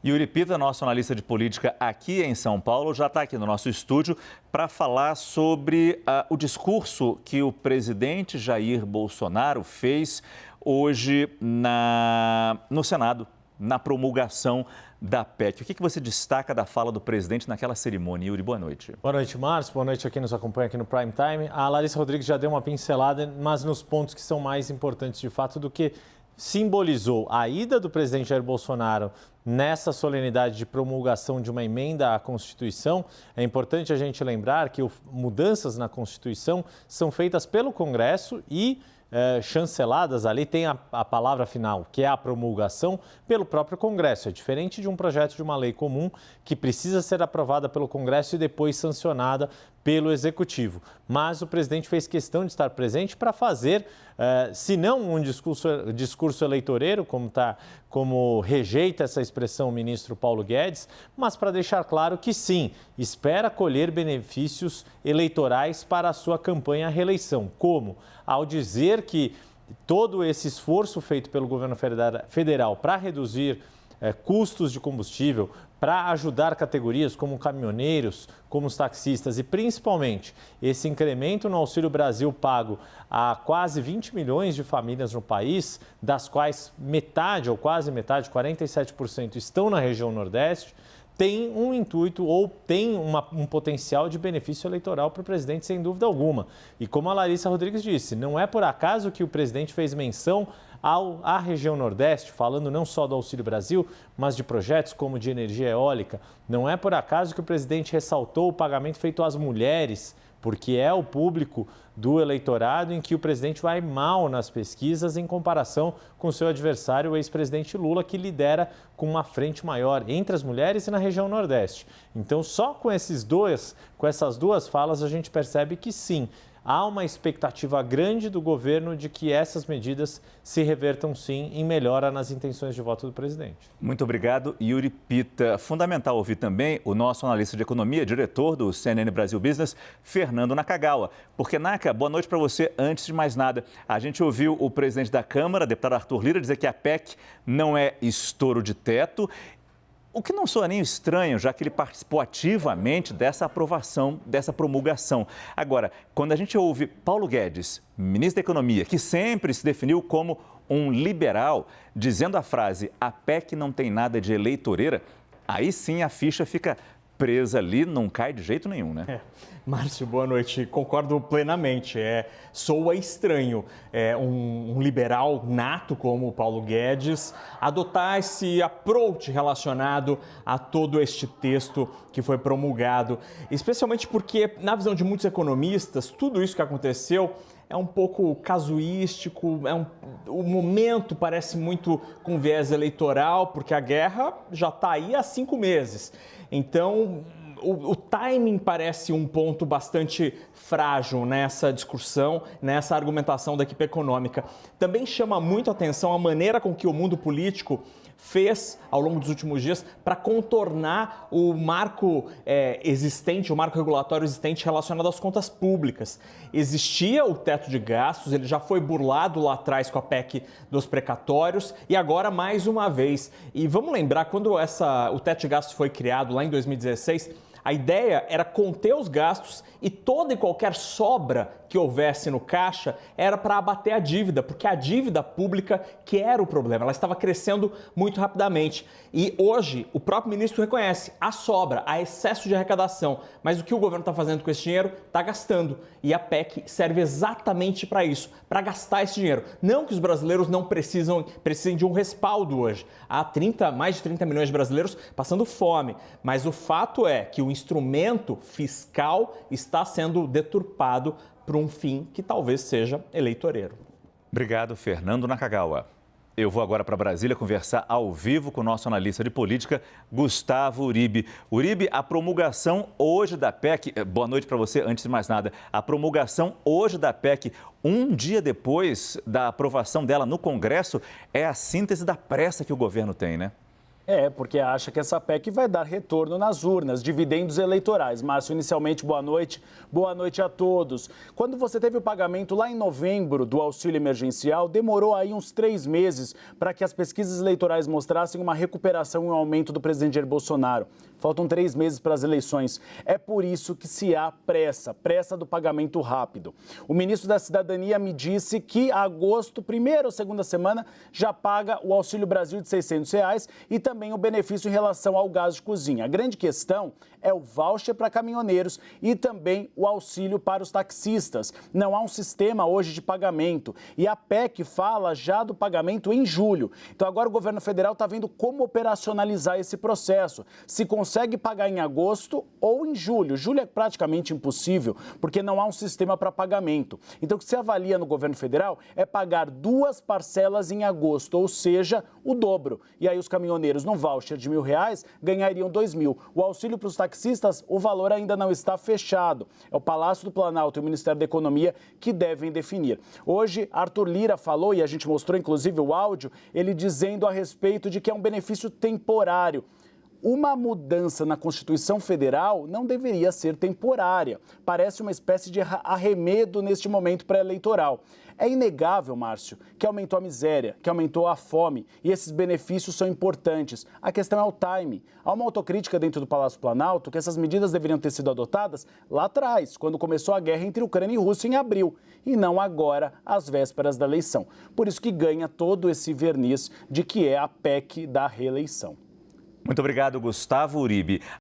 Yuri Pita, nosso analista de política aqui em São Paulo, já está aqui no nosso estúdio para falar sobre o discurso que o presidente Jair Bolsonaro fez hoje no Senado, na promulgação da PEC. O que você destaca da fala do presidente naquela cerimônia? Yuri, boa noite. Boa noite, Márcio. Boa noite a quem nos acompanha aqui no Prime Time. A Larissa Rodrigues já deu uma pincelada, mas nos pontos que são mais importantes de fato do que simbolizou a ida do presidente Jair Bolsonaro nessa solenidade de promulgação de uma emenda à Constituição. É importante a gente lembrar que mudanças na Constituição são feitas pelo Congresso e chanceladas ali, tem a palavra final, que é a promulgação pelo próprio Congresso. É diferente de um projeto de uma lei comum que precisa ser aprovada pelo Congresso e depois sancionada pelo Executivo. Mas o presidente fez questão de estar presente para fazer, se não um discurso eleitoreiro, como rejeita essa expressão o ministro Paulo Guedes, mas para deixar claro que sim, espera colher benefícios eleitorais para a sua campanha à reeleição. Como? Ao dizer que todo esse esforço feito pelo governo federal para reduzir custos de combustível, para ajudar categorias como caminhoneiros, como os taxistas e principalmente esse incremento no Auxílio Brasil pago a quase 20 milhões de famílias no país, das quais metade ou quase metade, 47%, estão na região Nordeste, tem um intuito ou tem um potencial de benefício eleitoral para o presidente, sem dúvida alguma. E como a Larissa Rodrigues disse, não é por acaso que o presidente fez menção à região Nordeste, falando não só do Auxílio Brasil, mas de projetos como de energia eólica. Não é por acaso que o presidente ressaltou o pagamento feito às mulheres, porque é o público do eleitorado em que o presidente vai mal nas pesquisas em comparação com seu adversário, o ex-presidente Lula, que lidera com uma frente maior entre as mulheres e na região Nordeste. Então, só com essas duas falas, a gente percebe que sim, há uma expectativa grande do governo de que essas medidas se revertam, sim, em melhora nas intenções de voto do presidente. Muito obrigado, Yuri Pita. Fundamental ouvir também o nosso analista de economia, diretor do CNN Brasil Business, Fernando Nakagawa. Porque, Naka, boa noite para você. Antes de mais nada, a gente ouviu o presidente da Câmara, deputado Arthur Lira, dizer que a PEC não é estouro de teto. O que não soa nem estranho, já que ele participou ativamente dessa aprovação, dessa promulgação. Agora, quando a gente ouve Paulo Guedes, ministro da Economia, que sempre se definiu como um liberal, dizendo a frase "a PEC não tem nada de eleitoreira", aí sim a ficha fica presa ali, não cai de jeito nenhum, né? Márcio, boa noite. Concordo plenamente. Soa estranho um liberal nato como o Paulo Guedes adotar esse approach relacionado a todo este texto que foi promulgado, especialmente porque, na visão de muitos economistas, tudo isso que aconteceu é um pouco casuístico, o momento parece muito com viés eleitoral, porque a guerra já está aí há 5 meses. Então, o timing parece um ponto bastante frágil nessa discussão, nessa argumentação da equipe econômica. Também chama muito a atenção a maneira com que o mundo político fez ao longo dos últimos dias para contornar o marco existente, o marco regulatório existente relacionado às contas públicas. Existia o teto de gastos, ele já foi burlado lá atrás com a PEC dos precatórios e agora mais uma vez. E vamos lembrar, quando o teto de gastos foi criado lá em 2016, a ideia era conter os gastos e toda e qualquer sobra que houvesse no caixa era para abater a dívida, porque a dívida pública que era o problema, ela estava crescendo muito rapidamente. E hoje o próprio ministro reconhece, há sobra, há excesso de arrecadação, mas o que o governo está fazendo com esse dinheiro? Está gastando. E a PEC serve exatamente para isso, para gastar esse dinheiro. Não que os brasileiros não precisem de um respaldo hoje. Há mais de 30 milhões de brasileiros passando fome, mas o fato é que o instrumento fiscal está sendo deturpado para um fim que talvez seja eleitoreiro. Obrigado, Fernando Nakagawa. Eu vou agora para Brasília conversar ao vivo com o nosso analista de política, Gustavo Uribe. Uribe, a promulgação hoje da PEC, boa noite para você, antes de mais nada, a promulgação hoje da PEC, um dia depois da aprovação dela no Congresso, é a síntese da pressa que o governo tem, né? Porque acha que essa PEC vai dar retorno nas urnas, dividendos eleitorais. Márcio, inicialmente, boa noite. Boa noite a todos. Quando você teve o pagamento lá em novembro do auxílio emergencial, demorou aí uns 3 meses para que as pesquisas eleitorais mostrassem uma recuperação e um aumento do presidente Jair Bolsonaro. Faltam 3 meses para as eleições. É por isso que se há pressa do pagamento rápido. O ministro da Cidadania me disse que agosto, primeira ou segunda semana, já paga o Auxílio Brasil de R$600 e também o benefício em relação ao gás de cozinha. A grande questão é o voucher para caminhoneiros e também o auxílio para os taxistas. Não há um sistema hoje de pagamento e a PEC fala já do pagamento em julho. Então agora o governo federal está vendo como operacionalizar esse processo. Se consegue pagar em agosto ou em julho. Julho é praticamente impossível porque não há um sistema para pagamento. Então o que se avalia no governo federal é pagar 2 parcelas em agosto, ou seja, o dobro. E aí os caminhoneiros num voucher de R$1.000 ganhariam R$2.000. O auxílio para os taxistas, o valor ainda não está fechado. É o Palácio do Planalto e o Ministério da Economia que devem definir. Hoje, Arthur Lira falou, e a gente mostrou inclusive o áudio, ele dizendo a respeito de que é um benefício temporário. Uma mudança na Constituição Federal não deveria ser temporária. Parece uma espécie de arremedo neste momento pré-eleitoral. É inegável, Márcio, que aumentou a miséria, que aumentou a fome e esses benefícios são importantes. A questão é o time. Há uma autocrítica dentro do Palácio Planalto que essas medidas deveriam ter sido adotadas lá atrás, quando começou a guerra entre Ucrânia e Rússia em abril, e não agora, às vésperas da eleição. Por isso que ganha todo esse verniz de que é a PEC da reeleição. Muito obrigado, Gustavo Uribe.